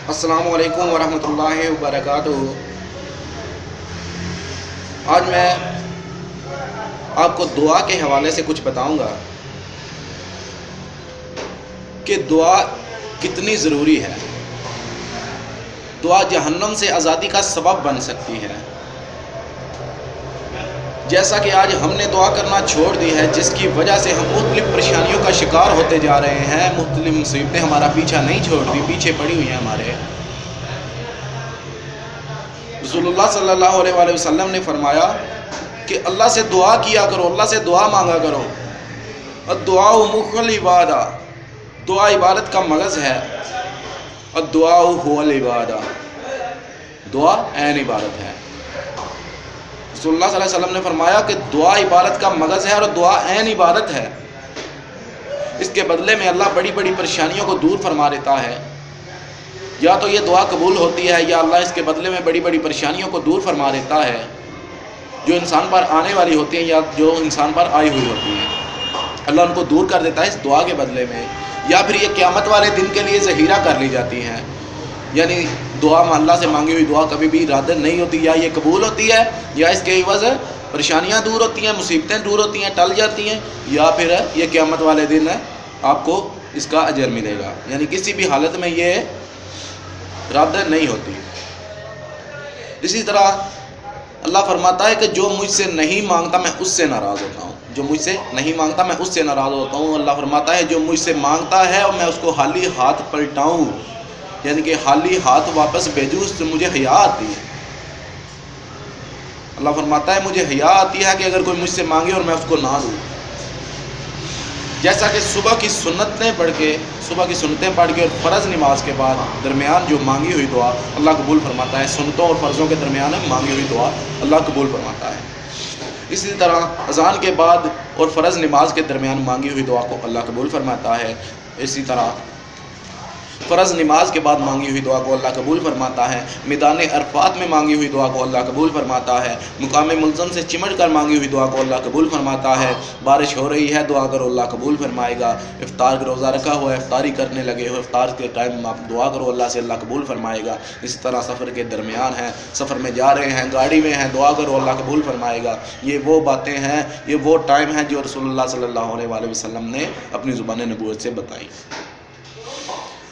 السلام علیکم ورحمۃ اللہ وبرکاتہ۔ آج میں آپ کو دعا کے حوالے سے کچھ بتاؤں گا کہ دعا کتنی ضروری ہے۔ دعا جہنم سے آزادی کا سبب بن سکتی ہے۔ جیسا کہ آج ہم نے دعا کرنا چھوڑ دی ہے، جس کی وجہ سے ہم مختلف پریشانیوں کا شکار ہوتے جا رہے ہیں، مختلف مصیبتیں ہمارا پیچھا نہیں چھوڑتی، پیچھے پڑی ہوئی ہیں ہمارے۔ رسول اللہ صلی اللہ علیہ وآلہ وسلم نے فرمایا کہ اللہ سے دعا کیا کرو، اللہ سے دعا مانگا کرو۔ الدعاء مخ العبادہ، دعا عبادت کا مغز ہے۔ الدعاء هو العبادہ، دعا عین عبادت ہے۔ رسول اللہ صلی اللہ علیہ وسلم نے فرمایا کہ دعا عبادت کا مغز ہے اور دعا عین عبادت ہے۔ اس کے بدلے میں اللہ بڑی بڑی پریشانیوں کو دور فرما دیتا ہے۔ یا تو یہ دعا قبول ہوتی ہے یا اللہ اس کے بدلے میں بڑی بڑی پریشانیوں کو دور فرما دیتا ہے جو انسان پر آنے والی ہوتی ہیں یا جو انسان پر آئی ہوئی ہوتی ہیں۔ اللہ ان کو دور کر دیتا ہے اس دعا کے بدلے میں، یا پھر یہ قیامت والے دن کے لیے ذخیرہ کر لی جاتی ہیں۔ یعنی دعا اللہ سے مانگی ہوئی دعا کبھی بھی رد نہیں ہوتی، یا یہ قبول ہوتی ہے یا اس کے عوض پریشانیاں دور ہوتی ہیں، مصیبتیں دور ہوتی ہیں، ٹل جاتی ہیں، یا پھر یہ قیامت والے دن آپ کو اس کا اجر ملے گا۔ یعنی کسی بھی حالت میں یہ رد نہیں ہوتی۔ اسی طرح اللہ فرماتا ہے کہ جو مجھ سے نہیں مانگتا میں اس سے ناراض ہوتا ہوں، جو مجھ سے نہیں مانگتا میں اس سے ناراض ہوتا ہوں۔ اللہ فرماتا ہے جو مجھ سے مانگتا ہے اور میں اس کو خالی ہاتھ پلٹاؤں، یعنی کہ خالی ہاتھ واپس بھیجوں، اس سے مجھے حیا آتی ہے۔ اللہ فرماتا ہے مجھے حیا آتی ہے کہ اگر کوئی مجھ سے مانگے اور میں اس کو نہ دوں۔ جیسا کہ صبح کی سنتیں پڑھ کے اور فرض نماز کے بعد درمیان جو مانگی ہوئی دعا اللہ قبول فرماتا ہے، سنتوں اور فرضوں کے درمیان مانگی ہوئی دعا اللہ قبول فرماتا ہے۔ اسی طرح اذان کے بعد اور فرض نماز کے درمیان مانگی ہوئی دعا کو اللہ قبول فرماتا ہے۔ اسی طرح فرض نماز کے بعد مانگی ہوئی دعا کو اللہ قبول فرماتا ہے۔ میدان عرفات میں مانگی ہوئی دعا کو اللہ قبول فرماتا ہے۔ مقام ملزم سے چمٹ کر مانگی ہوئی دعا کو اللہ قبول فرماتا ہے۔ بارش ہو رہی ہے دعا کرو اللہ قبول فرمائے گا۔ افطار کا روزہ رکھا ہوا ہے، افطاری کرنے لگے ہو، افطار کے ٹائم آپ دعا کرو اللہ سے، اللہ قبول فرمائے گا۔ اسی طرح سفر کے درمیان ہیں، سفر میں جا رہے ہیں، گاڑی میں ہیں، دعا کرو اللہ قبول فرمائے گا۔ یہ وہ باتیں ہیں، یہ وہ ٹائم ہیں جو رسول اللہ صلی اللہ علیہ وآلہ وسلم نے اپنی زبان نبوت سے بتائی۔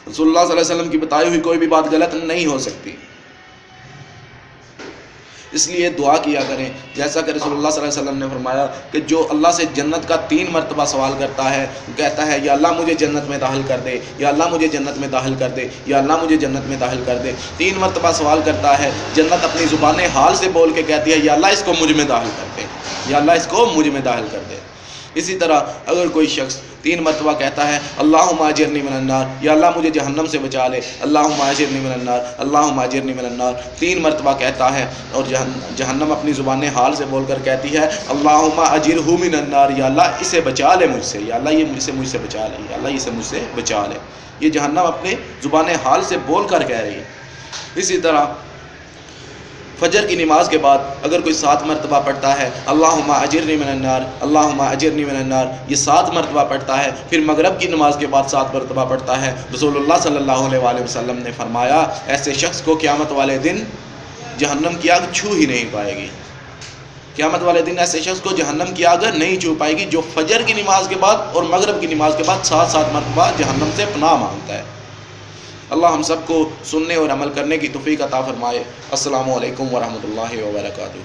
رسول اللہ صلی اللہ علیہ وسلم کی بتائی ہوئی کوئی بھی بات غلط نہیں ہو سکتی، اس لیے دعا کیا کریں۔ جیسا کہ رسول اللہ صلی اللہ علیہ وسلم نے فرمایا کہ جو اللہ سے جنت کا 3 مرتبہ سوال کرتا ہے، کہتا ہے یا اللہ مجھے جنت میں داخل کر دے، یا اللہ مجھے جنت میں داخل کر دے، یا اللہ مجھے جنت میں داخل کر دے۔ 3 مرتبہ سوال کرتا ہے، جنت اپنی زبان حال سے بول کے کہتی ہے یا اللہ اس کو مجھ میں داخل کر دے، یا اللہ اس کو مجھ میں داخل کر دے۔ اسی طرح اگر کوئی شخص 3 مرتبہ کہتا ہے اللہم اجرنی من النار، یا اللہ مجھے جہنم سے بچا لے، اللہم اجرنی من النار، اللہم اجرنی من النار، 3 مرتبہ کہتا ہے، اور جہنم اپنی زبان حال سے بول کر کہتی ہے اللہم اجرہ من النار، یا اللہ اسے بچا لے مجھ سے، یا اللہ یہ مجھ سے بچا لے، یا اللہ اسے مجھ سے بچا لے۔ یہ جہنم اپنے زبان حال سے بول کر کہہ رہی ہے۔ اسی طرح فجر کی نماز کے بعد اگر کوئی 7 مرتبہ پڑھتا ہے اللہم اجرنی من النار، اللہم اجرنی من النار، یہ 7 مرتبہ پڑھتا ہے، پھر مغرب کی نماز کے بعد 7 مرتبہ پڑھتا ہے، رسول اللہ صلی اللہ علیہ وآلہ وسلم نے فرمایا ایسے شخص کو قیامت والے دن جہنم کی آگ چھو ہی نہیں پائے گی۔ قیامت والے دن ایسے شخص کو جہنم کی آگ نہیں چھو پائے گی جو فجر کی نماز کے بعد اور مغرب کی نماز کے بعد 7 مرتبہ جہنم سے پناہ مانگتا ہے۔ اللہ ہم سب کو سننے اور عمل کرنے کی توفیق عطا فرمائے۔ السلام علیکم ورحمۃ اللہ وبرکاتہ۔